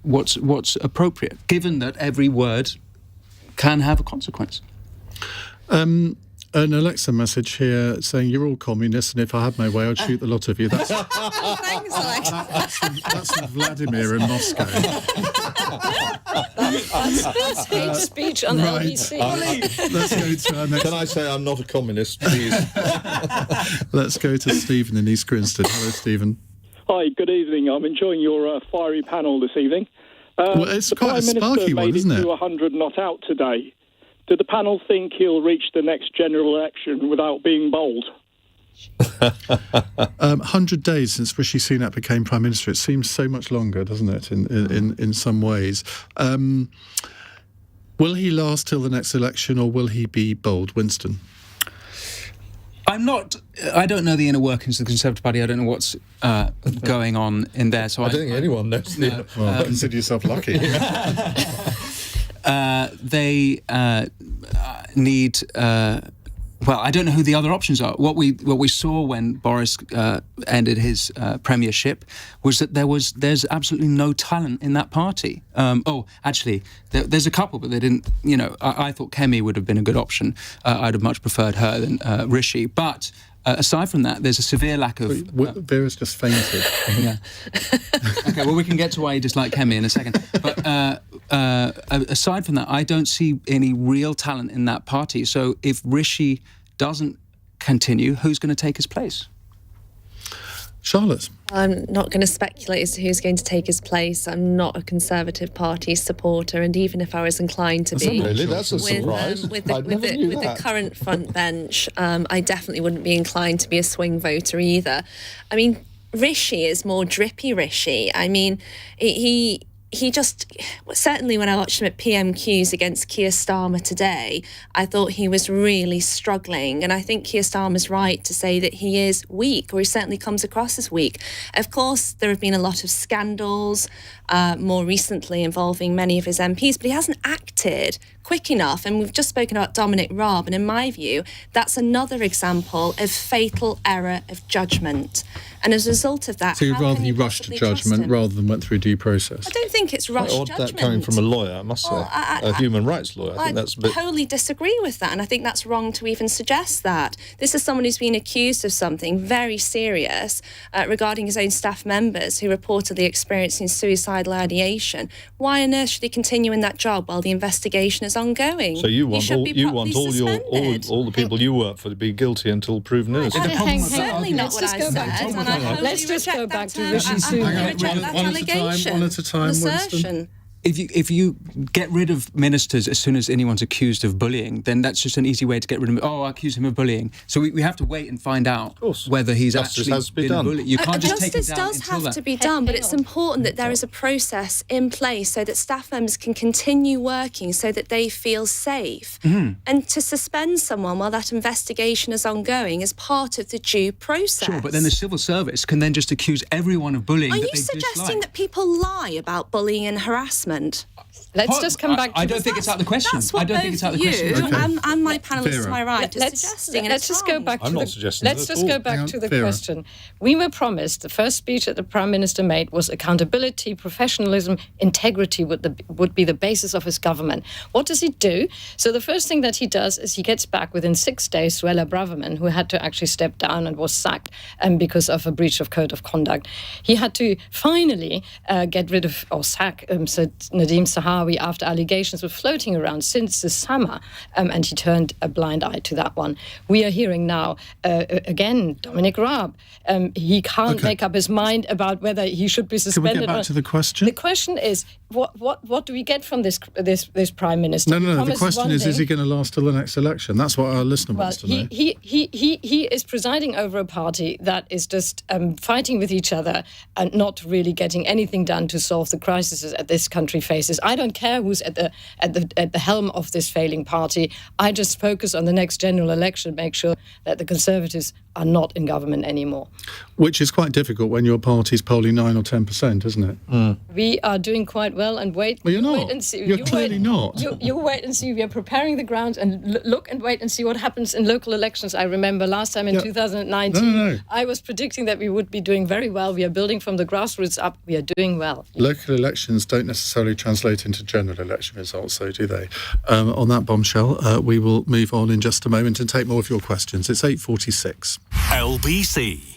what's appropriate, given that every word can have a consequence. An Alexa message here saying you're all communists, and if I had my way, I'd shoot the lot of you. That's Thanks, Alexa. that's from Vladimir in Moscow. That's hate speech on LBC. Let's go to our next. Can I say I'm not a communist, please? Let's go to Stephen in East Grinstead. Hello, Stephen. Hi, good evening. I'm enjoying your fiery panel this evening. Well, it's quite a sparky one, isn't it? The Prime Minister made it to 100 not out today. Did the panel think he'll reach the next general election without being bold? 100 days since Rishi Sunak became Prime Minister. It seems so much longer, doesn't it, in some ways? Will he last till the next election, or will he be bold? Winston? I don't know the inner workings of the Conservative Party. I don't know what's going on in there. So I don't think anyone knows. Well, consider yourself lucky. They need. Well, I don't know who the other options are. What we saw when Boris ended his premiership was that there's absolutely no talent in that party. Actually, there's a couple, but they didn't. I thought Kemi would have been a good option. I'd have much preferred her than Rishi. But aside from that, there's a severe lack of. Vera's just fainted. Yeah. Okay. Well, we can get to why you dislike Kemi in a second. But aside from that, I don't see any real talent in that party. So if Rishi doesn't continue, who's going to take his place? Charlotte? I'm not going to speculate as to who's going to take his place. I'm not a Conservative Party supporter, and even if I was inclined to be, really, that's a surprise. With the current front bench, I definitely wouldn't be inclined to be a swing voter either. I mean, Rishi is more drippy Rishi. I mean, he just, certainly when I watched him at PMQs against Keir Starmer today, I thought he was really struggling. And I think Keir Starmer's right to say that he is weak, or he certainly comes across as weak. Of course, there have been a lot of scandals more recently involving many of his MPs, but he hasn't acted quick enough. And we've just spoken about Dominic Raab, and in my view, that's another example of fatal error of judgment. And as a result of that, so you'd rather he rushed to judgment rather than went through due process? I don't think it's rushed judgment. That coming from a lawyer, I must say, a human rights lawyer. I think that's a bit. Totally disagree with that, and I think that's wrong to even suggest that. This is someone who's been accused of something very serious regarding his own staff members who reportedly experiencing suicidal ideation. Why on earth should he continue in that job while the investigation is ongoing? So you want all the people you work for to be guilty until proven innocent? That's certainly not what I said. Let's just go back to Rishi Sunak. One at a time, Winston. If you get rid of ministers as soon as anyone's accused of bullying, then that's just an easy way to get rid of him. Oh, I accuse him of bullying. So we have to wait and find out whether he's actually been bullied. You can't just take him down justice does have to be done, but it's important that there is a process in place so that staff members can continue working so that they feel safe. Mm-hmm. And to suspend someone while that investigation is ongoing is part of the due process. Sure, but then the civil service can then just accuse everyone of bullying. Are you suggesting that people lie about bullying and harassment? Let's just come back to I don't think it's out of the question. That's what I don't think it's out of the question. Okay. And my panellists to my right are suggesting. Let's just go back to the Vera. question. We were promised the first speech that the Prime Minister made was accountability, professionalism, integrity would be the basis of his government. What does he do? So the first thing that he does is he gets back within 6 days Wera Hobhouse, who had to actually step down and was sacked because of a breach of code of conduct. He had to finally get rid of or sack Nadeem Sahawi after allegations were floating around since the summer, and he turned a blind eye to that one. We are hearing now, again, Dominic Raab. He can't make up his mind about whether he should be suspended. Can we get back to the question? The question is, what do we get from this Prime Minister? No. The question is he going to last till the next election? That's what our listener wants to know. He is presiding over a party that is just fighting with each other and not really getting anything done to solve the crises that this country faces. I don't care who's at the helm of this failing party. I just focus on the next general election, make sure that the Conservatives are not in government anymore. Which is quite difficult when your party's polling 9 or 10%, isn't it? We are doing quite well, and wait. Well, you're not. Wait and see. You're clearly not. You wait and see. We are preparing the ground, and look and wait and see what happens in local elections. I remember last time in 2019, I was predicting that we would be doing very well. We are building from the grassroots up. We are doing well. Local elections don't necessarily translate into general election results, though, do they? On that bombshell, we will move on in just a moment and take more of your questions. It's 8:46. LBC.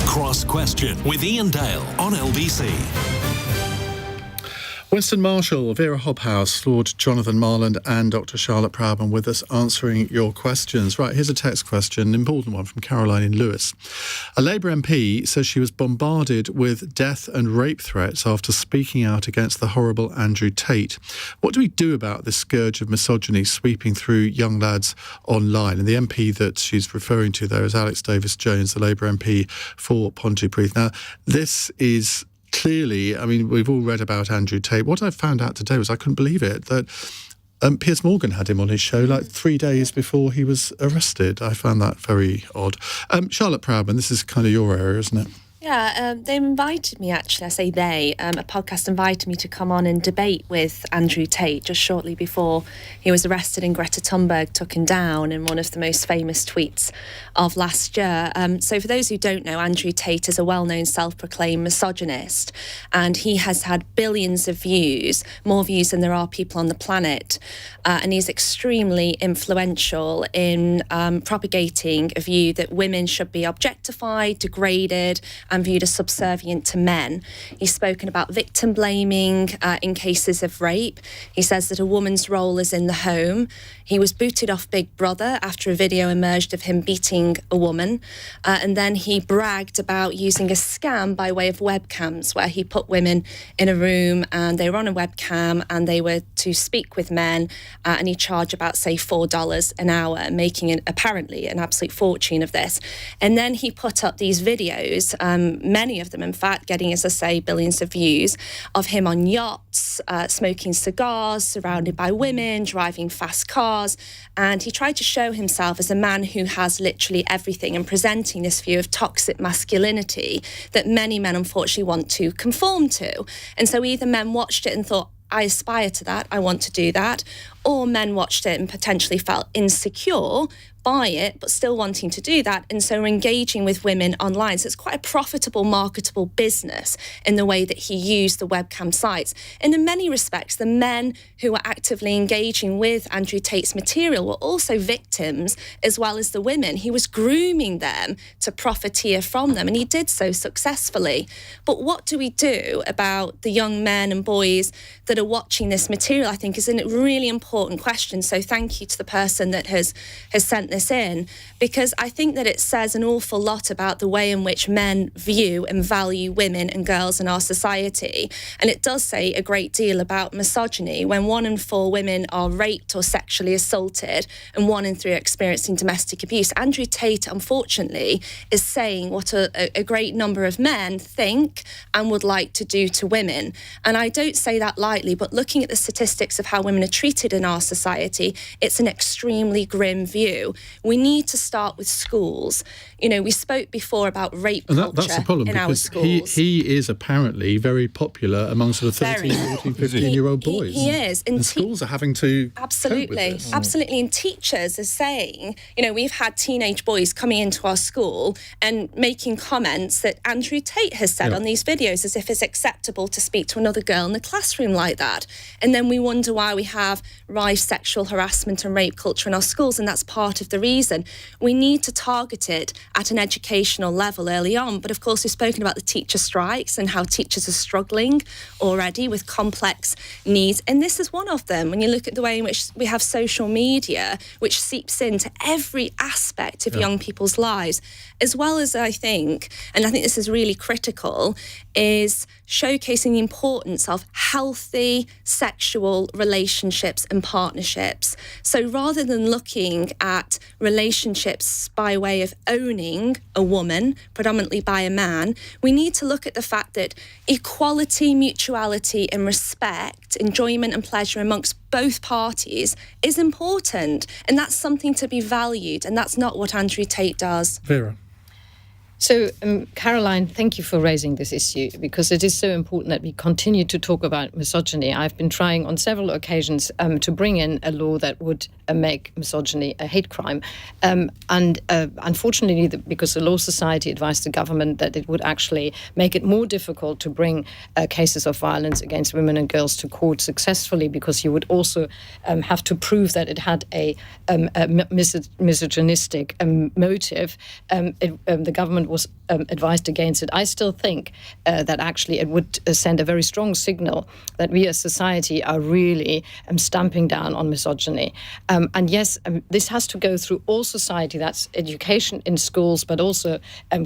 Cross Question with Iain Dale on LBC. Winston Marshall, Wera Hobhouse, Lord Jonathan Marland and Dr. Charlotte Proudman with us answering your questions. Right, here's a text question, an important one from Caroline in Lewis. A Labour MP says she was bombarded with death and rape threats after speaking out against the horrible Andrew Tate. What do we do about this scourge of misogyny sweeping through young lads online? And the MP that she's referring to there is Alex Davis-Jones, the Labour MP for Pontypridd. Now, this is clearly, I mean, we've all read about Andrew Tate. What I found out today was I couldn't believe it, that Piers Morgan had him on his show like 3 days before he was arrested. I found that very odd. Charlotte Proudman, this is kind of your area, isn't it? Yeah, they invited me, actually, I say they, a podcast invited me to come on and debate with Andrew Tate just shortly before he was arrested and Greta Thunberg took him down in one of the most famous tweets of last year. So for those who don't know, Andrew Tate is a well-known self-proclaimed misogynist, and he has had billions of views, more views than there are people on the planet, and he's extremely influential in propagating a view that women should be objectified, degraded, and viewed as subservient to men. He's spoken about victim blaming in cases of rape. He says that a woman's role is in the home. He was booted off Big Brother after a video emerged of him beating a woman. And then he bragged about using a scam by way of webcams, where he put women in a room and they were on a webcam and they were to speak with men, and he charged about, say, $4 an hour, making apparently an absolute fortune of this. And then he put up these videos many of them, in fact, getting, as I say, billions of views, of him on yachts, smoking cigars, surrounded by women, driving fast cars. And he tried to show himself as a man who has literally everything, and presenting this view of toxic masculinity that many men, unfortunately, want to conform to. And so either men watched it and thought, I aspire to that, I want to do that, or men watched it and potentially felt insecure by it, but still wanting to do that, and so engaging with women online. So it's quite a profitable, marketable business in the way that he used the webcam sites. And in many respects, the men who were actively engaging with Andrew Tate's material were also victims, as well as the women. He was grooming them to profiteer from them, and he did so successfully. But what do we do about the young men and boys that are watching this material, I think, is a really important question. So thank you to the person that has sent this in, because I think that it says an awful lot about the way in which men view and value women and girls in our society. And it does say a great deal about misogyny when 1 in 4 women are raped or sexually assaulted and 1 in 3 are experiencing domestic abuse. Andrew Tate, unfortunately, is saying what a great number of men think and would like to do to women. And I don't say that lightly, but looking at the statistics of how women are treated in our society, it's an extremely grim view. We need to start with schools. You know, we spoke before about rape culture that's the problem, in our because schools. he is apparently very popular among sort of 13, 14, 15-year-old boys. He is. And schools are having to Absolutely. cope with this. Absolutely. And teachers are saying, you know, we've had teenage boys coming into our school and making comments that Andrew Tate has said on these videos, as if it's acceptable to speak to another girl in the classroom like that. And then we wonder why we have rife sexual harassment and rape culture in our schools, and that's part of the reason. We need to target it at an educational level early on. But of course, we've spoken about the teacher strikes and how teachers are struggling already with complex needs. And this is one of them. When you look at the way in which we have social media, which seeps into every aspect of young people's lives, as well as I think this is really critical, is showcasing the importance of healthy sexual relationships and partnerships. So rather than looking at relationships by way of owning a woman, predominantly by a man, we need to look at the fact that equality, mutuality and respect, enjoyment and pleasure amongst both parties is important, and that's something to be valued, and that's not what Andrew Tate does. Vera. So, Caroline, thank you for raising this issue, because it is so important that we continue to talk about misogyny. I've been trying on several occasions to bring in a law that would make misogyny a hate crime. Unfortunately, because the Law Society advised the government that it would actually make it more difficult to bring cases of violence against women and girls to court successfully, because you would also have to prove that it had a misogynistic motive. The government was advised against it. I still think that actually it would send a very strong signal that we as society are really stamping down on misogyny. And yes, this has to go through all society. That's education in schools, but also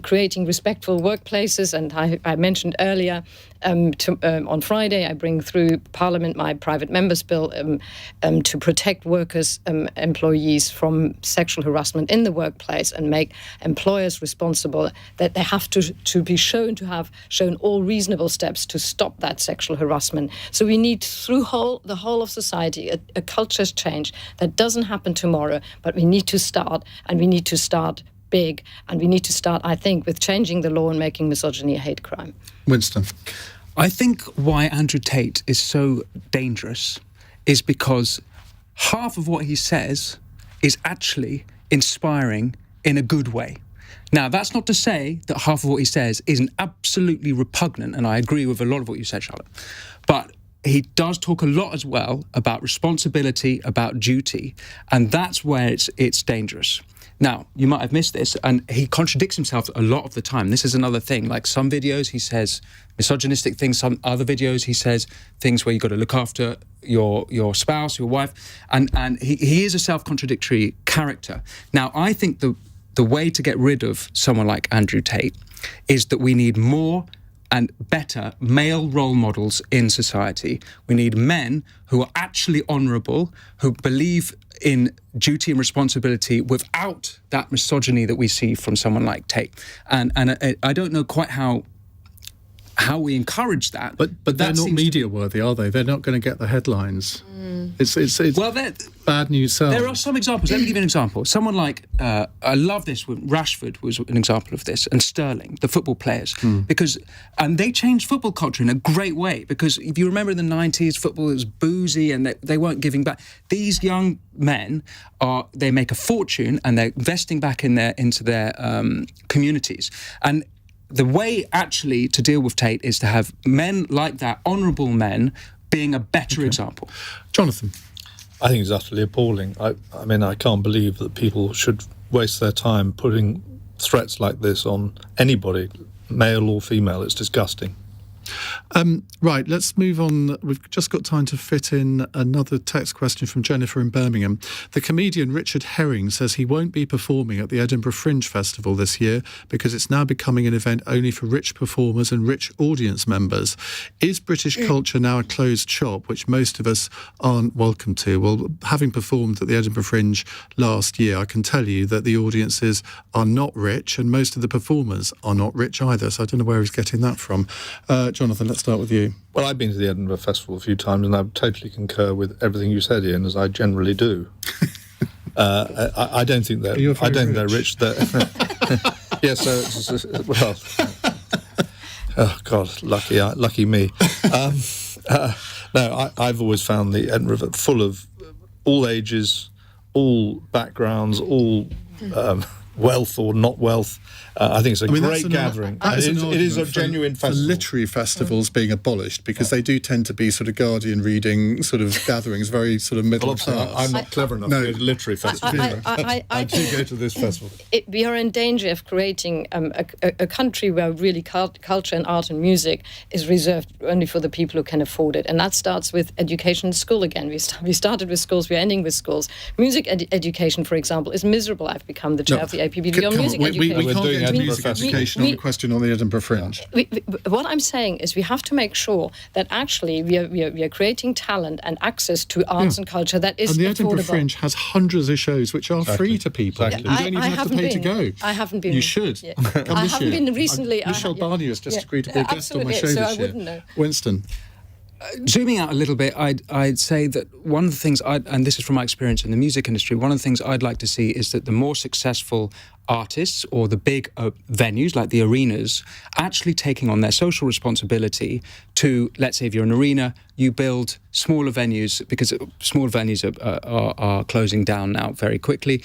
creating respectful workplaces. And I mentioned earlier, on Friday, I bring through Parliament my private member's bill to protect workers, employees from sexual harassment in the workplace and make employers responsible, that they have to be shown to have shown all reasonable steps to stop that sexual harassment. So we need, through the whole of society, a culture change that doesn't happen tomorrow, but we need to start, and we need to start big, and we need to start, I think, with changing the law and making misogyny a hate crime. Winston. I think why Andrew Tate is so dangerous is because half of what he says is actually inspiring in a good way. Now, that's not to say that half of what he says isn't absolutely repugnant, and I agree with a lot of what you said, Charlotte. But he does talk a lot as well about responsibility, about duty, and that's where it's dangerous. Now, you might have missed this, and he contradicts himself a lot of the time. This is another thing. Like, some videos he says misogynistic things, some other videos he says things where you've got to look after your spouse, your wife, and he is a self-contradictory character. Now, I think the way to get rid of someone like Andrew Tate is that we need more and better male role models in society. We need men who are actually honourable, who believe in duty and responsibility without that misogyny that we see from someone like Tate. And I don't know quite how we encourage that. But they're not media worthy, are they? They're not going to get the headlines. It's bad news. There are some examples. Let me give you an example. Someone like, I love this, Rashford was an example of this, and Sterling, the football players, because they changed football culture in a great way, because if you remember in the 90s, football was boozy and they weren't giving back. These young men, they make a fortune and they're investing back into their communities. And the way actually to deal with Tate is to have men like that, honourable men, being a better example. Jonathan? I think it's utterly appalling. I mean, I can't believe that people should waste their time putting threats like this on anybody, male or female. It's disgusting. Right, let's move on. We've just got time to fit in another text question from Jennifer in Birmingham. The comedian Richard Herring says he won't be performing at the Edinburgh Fringe Festival this year because it's now becoming an event only for rich performers and rich audience members. Is British culture now a closed shop, which most of us aren't welcome to? Well, having performed at the Edinburgh Fringe last year, I can tell you that the audiences are not rich and most of the performers are not rich either, so I don't know where he's getting that from. Jonathan, let's start with you. Well, I've been to the Edinburgh Festival a few times and I totally concur with everything you said, Iain, as I generally do. I don't think they're rich. They're rich. Yeah, so, well, oh, God, lucky me. No, I've always found the Edinburgh full of all ages, all backgrounds, all wealth or not wealth. I think it's a great gathering. It is a genuine festival. For literary festivals being abolished, because they do tend to be sort of Guardian reading sort of gatherings, very sort of middle class. I'm not clever enough to go to literary festivals. I do go to this festival. We are in danger of creating a country where really culture and art and music is reserved only for the people who can afford it. And that starts with education in school again. We started with schools, we're ending with schools. Music education, for example, is miserable. I've become the chair of the APB. We can't get into music education on the question on the Edinburgh Fringe. What I'm saying is we have to make sure that actually we are creating talent and access to arts and culture that is affordable. And the Edinburgh Fringe has hundreds of shows which are free to people. Exactly. You don't even have to pay to go. I haven't been. You should. Yeah. Come this haven't year. been recently. Michelle Barnier has just agreed to be a guest on my show this year. Winston? Zooming out a little bit, I'd say that one of the things, and this is from my experience in the music industry, one of the things I'd like to see is that the more successful artists or the big venues like the arenas actually taking on their social responsibility to, let's say if you're an arena, you build smaller venues, because smaller venues are closing down now very quickly.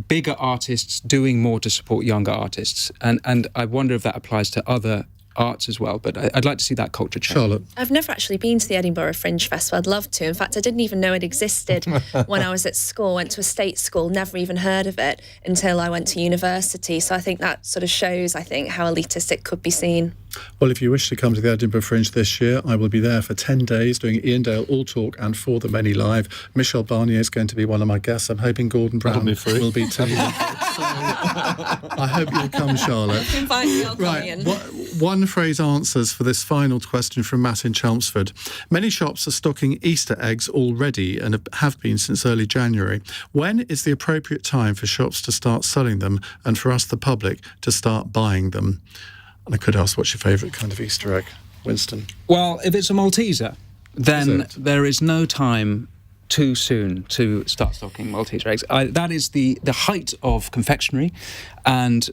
Bigger artists doing more to support younger artists. And I wonder if that applies to other arts as well, but I'd like to see that culture change. Charlotte? I've never actually been to the Edinburgh Fringe Festival. I'd love to. In fact, I didn't even know it existed when I was at school. Went to a state school, never even heard of it until I went to university. So I think that sort of shows, how elitist it could be seen. Well, if you wish to come to the Edinburgh Fringe this year, I will be there for 10 days doing Iain Dale All Talk and For the Many Live. Michelle Barnier is going to be one of my guests. I'm hoping Gordon Brown will be too. I hope you'll come, Charlotte. Right, one phrase answers for this final question from Matt in Chelmsford. Many shops are stocking Easter eggs already and have been since early January. When is the appropriate time for shops to start selling them and for us, the public, to start buying them? And I could ask, what's your favourite kind of Easter egg? Winston? Well, if it's a Malteser, then there is no time too soon to start stocking Malteser eggs. That is the height of confectionery, and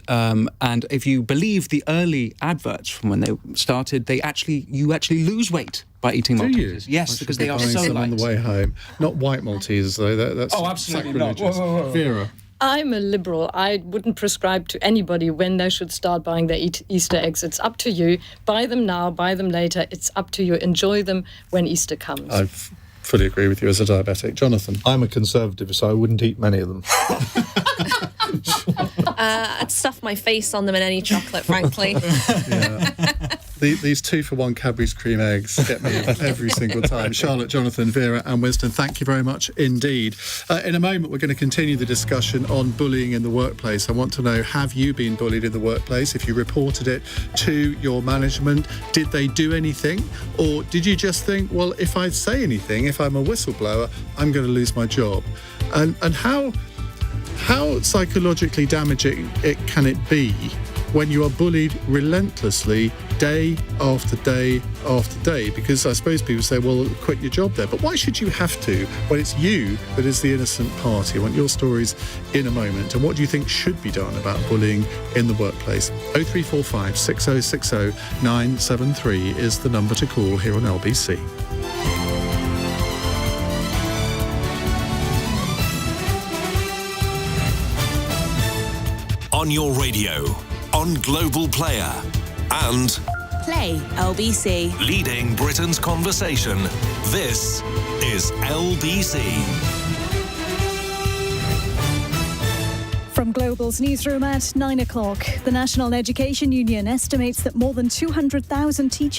if you believe the early adverts from when they started, you actually lose weight by eating Maltesers. Yes, because they are so light. On the way home. Not white Maltesers, though. That's absolutely not. Whoa. Vera? I'm a liberal. I wouldn't prescribe to anybody when they should start buying their Easter eggs. It's up to you. Buy them now, buy them later. It's up to you. Enjoy them when Easter comes. I fully agree with you as a diabetic. Jonathan? I'm a conservative, so I wouldn't eat many of them. I'd stuff my face on them in any chocolate, frankly. Yeah. These 2-for-1 Cadbury's cream eggs get me every single time. Charlotte, Jonathan, Vera and Winston, thank you very much indeed. In a moment, we're going to continue the discussion on bullying in the workplace. I want to know, have you been bullied in the workplace? If you reported it to your management, did they do anything? Or did you just think, well, if I say anything, if I'm a whistleblower, I'm going to lose my job? And how psychologically damaging can it be when you are bullied relentlessly day after day after day? Because I suppose people say, well, quit your job there. But why should you have to when it's you that is the innocent party? I want your stories in a moment. And what do you think should be done about bullying in the workplace? 0345 6060 973 is the number to call here on LBC. On your radio, on Global Player, and Play LBC. leading Britain's conversation. This is LBC. From Global's newsroom at 9 o'clock, the National Education Union estimates that more than 200,000 teachers